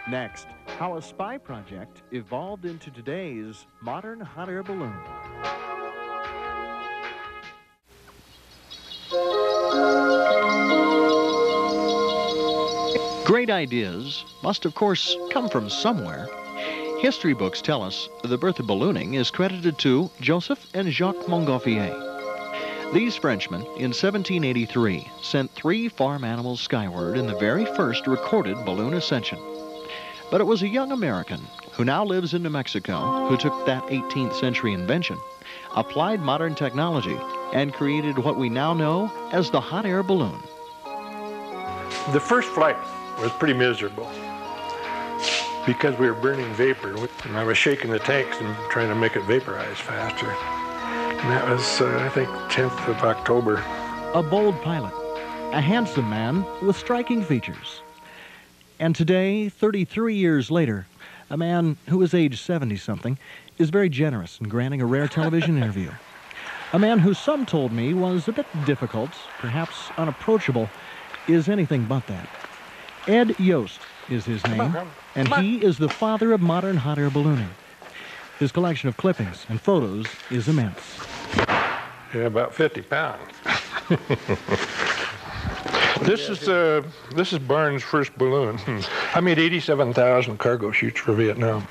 Next, how a spy project evolved into today's modern hot air balloon. Great ideas must, of course, come from somewhere. History books tell us the birth of ballooning is credited to Joseph and Jacques Montgolfier. These Frenchmen, in 1783, sent 3 farm animals skyward in the very first recorded balloon ascension. But it was a young American who now lives in New Mexico who took that 18th century invention, applied modern technology, and created what we now know as the hot air balloon. The first flight was pretty miserable because we were burning vapor, and I was shaking the tanks and trying to make it vaporize faster. And that was, I think, 10th of October. A bold pilot, a handsome man with striking features. And today, 33 years later, a man who is age 70-something is very generous in granting a rare television interview. A man who some told me was a bit difficult, perhaps unapproachable, is anything but that. Ed Yost is his name, and he is the father of modern hot air ballooning. His collection of clippings and photos is immense. Yeah, about 50 pounds. This is Barnes' first balloon. I made 87,000 cargo shoots for Vietnam.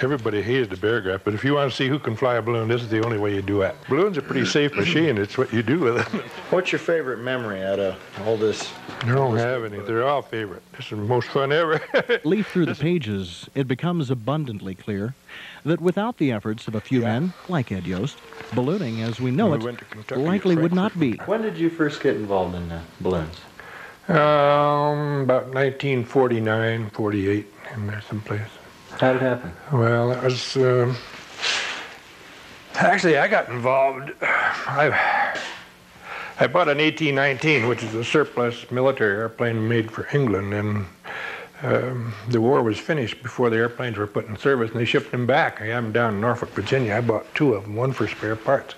Everybody hated the barograph, but if you want to see who can fly a balloon, this is the only way you do it. Balloon's a pretty safe machine. It's what you do with it. What's your favorite memory out of all this? I don't have any. They're all favorite. This is the most fun ever. Leaf through the pages, it becomes abundantly clear that without the efforts of a few men like Ed Yost, ballooning as we know it likely would not be. When did you first get involved in balloons? About 1949, 48, in there someplace. How did it happen? Well, it was, actually I got involved. I bought an 1819, which is a surplus military airplane made for England, and the war was finished before the airplanes were put in service, and they shipped them back. I had them down in Norfolk, Virginia. I bought 2 of them, one for spare parts.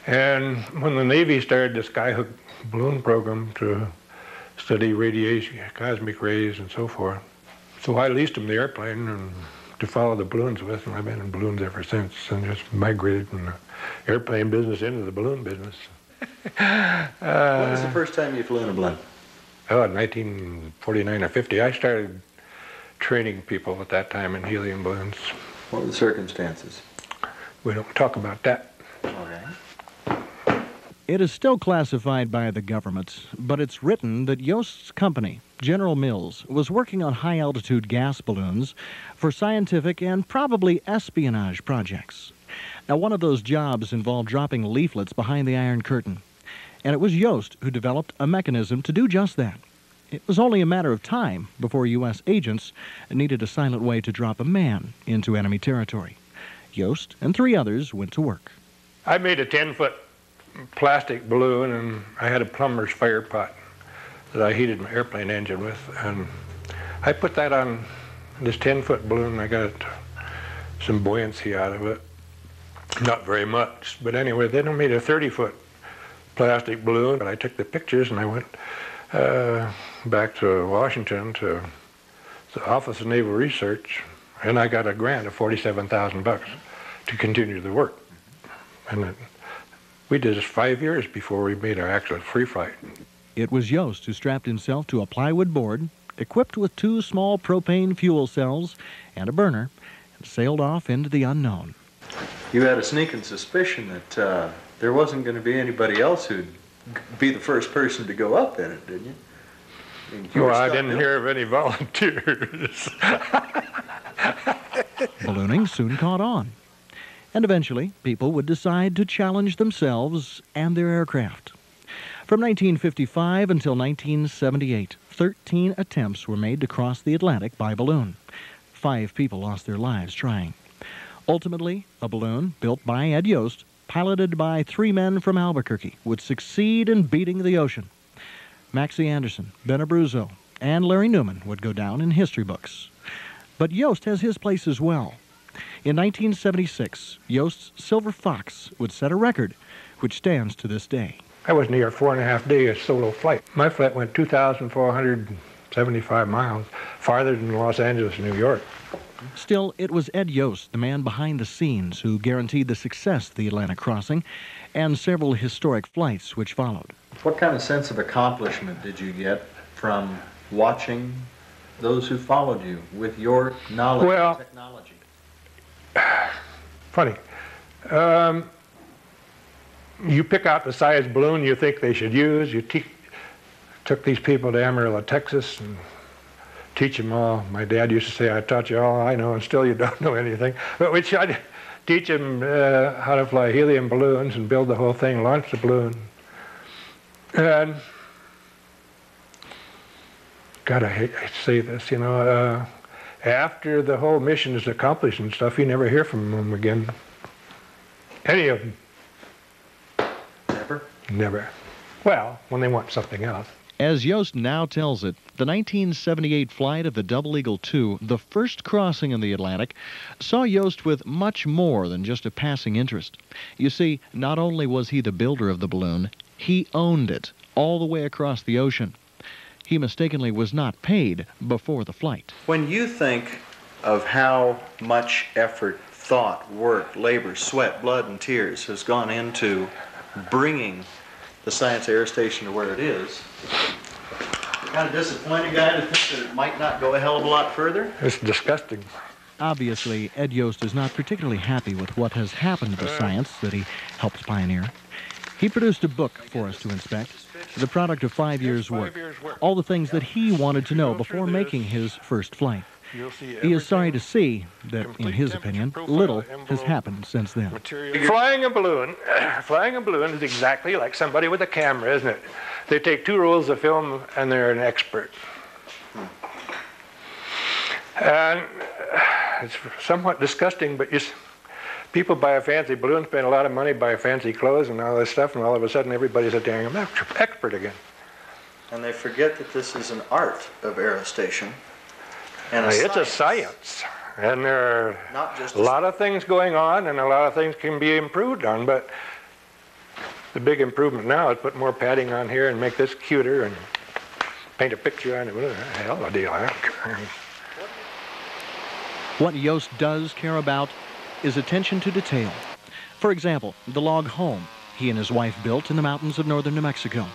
And when the Navy started the Skyhook balloon program to study radiation, cosmic rays, and so forth, so I leased them the airplane and to follow the balloons with, and I've been in balloons ever since, and just migrated from the airplane business into the balloon business. When was the first time you flew in a balloon? Oh, in 1949 or 50. I started training people at that time in helium balloons. What were the circumstances? We don't talk about that. Okay. It is still classified by the government, but it's written that Yost's company, General Mills, was working on high-altitude gas balloons for scientific and probably espionage projects. Now, one of those jobs involved dropping leaflets behind the Iron Curtain, and it was Yost who developed a mechanism to do just that. It was only a matter of time before U.S. agents needed a silent way to drop a man into enemy territory. Yost and 3 others went to work. I made a 10-foot plastic balloon, and I had a plumber's fire pot that I heated my airplane engine with, and I put that on this 10-foot balloon. I got some buoyancy out of it. Not very much, but anyway, then I made a 30-foot plastic balloon, and I took the pictures, and I went back to Washington to the Office of Naval Research, and I got a grant of $47,000 to continue the work. And we did this 5 years before we made our actual free flight. It was Yost who strapped himself to a plywood board, equipped with 2 small propane fuel cells and a burner, and sailed off into the unknown. You had a sneaking suspicion that there wasn't going to be anybody else who'd be the first person to go up in it, didn't you? Well, I didn't hear of any volunteers. Ballooning soon caught on. And eventually, people would decide to challenge themselves and their aircraft. From 1955 until 1978, 13 attempts were made to cross the Atlantic by balloon. 5 people lost their lives trying. Ultimately, a balloon built by Ed Yost, piloted by 3 men from Albuquerque, would succeed in beating the ocean. Maxie Anderson, Ben Abruzzo, and Larry Newman would go down in history books. But Yost has his place as well. In 1976, Yost's Silver Fox would set a record, which stands to this day. I was near 4.5 days solo flight. My flight went 2,400 75 miles, farther than Los Angeles and New York. Still, it was Ed Yost, the man behind the scenes, who guaranteed the success of the Atlantic crossing and several historic flights which followed. What kind of sense of accomplishment did you get from watching those who followed you with your knowledge of technology? Funny. You pick out the size balloon you think they should use. You took these people to Amarillo, Texas, and teach them all. My dad used to say, I taught you all I know, and still you don't know anything. But we tried to teach them how to fly helium balloons and build the whole thing, launch the balloon. And, God, I hate to say this, you know, after the whole mission is accomplished and stuff, you never hear from them again. Any of them. Never? Never. Well, when they want something else. As Yost now tells it, the 1978 flight of the Double Eagle II, the first crossing in the Atlantic, saw Yost with much more than just a passing interest. You see, not only was he the builder of the balloon, he owned it all the way across the ocean. He mistakenly was not paid before the flight. When you think of how much effort, thought, work, labor, sweat, blood, and tears has gone into bringing the Science Air Station to where it is, kind of disappointed guy to think that it might not go a hell of a lot further? It's disgusting. Obviously, Ed Yost is not particularly happy with what has happened to the science that he helped pioneer. He produced a book for us to inspect, the product of 5 years' work, all the things that he wanted to know before making his first flight. He is sorry to see that, in his opinion, little has happened since then. Flying a balloon is exactly like somebody with a camera, isn't it? They take 2 rolls of film and they're an expert. And it's somewhat disgusting, but people buy a fancy balloon, spend a lot of money, buy fancy clothes and all this stuff, and all of a sudden everybody's a dang expert again. And they forget that this is an art of aerostation. And it's a science, and there are a lot of things going on, and a lot of things can be improved on, but the big improvement now is put more padding on here and make this cuter and paint a picture on it. Hell of a deal, I don't care. What Yost does care about is attention to detail. For example, the log home he and his wife built in the mountains of northern New Mexico.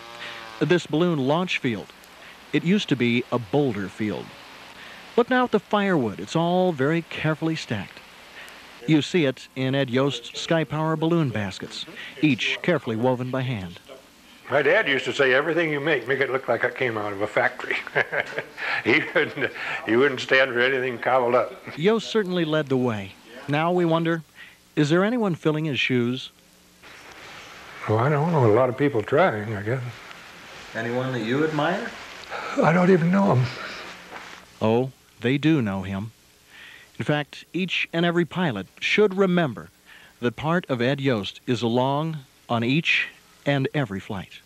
This balloon launch field, it used to be a boulder field. Look now at the firewood. It's all very carefully stacked. You see it in Ed Yost's Sky Power balloon baskets, each carefully woven by hand. My dad used to say, everything you make it look like it came out of a factory. He wouldn't stand for anything cobbled up. Yost certainly led the way. Now we wonder, is there anyone filling his shoes? Well, I don't know. A lot of people trying, I guess. Anyone that you admire? I don't even know them. Oh, they do know him. In fact, each and every pilot should remember that part of Ed Yost is along on each and every flight.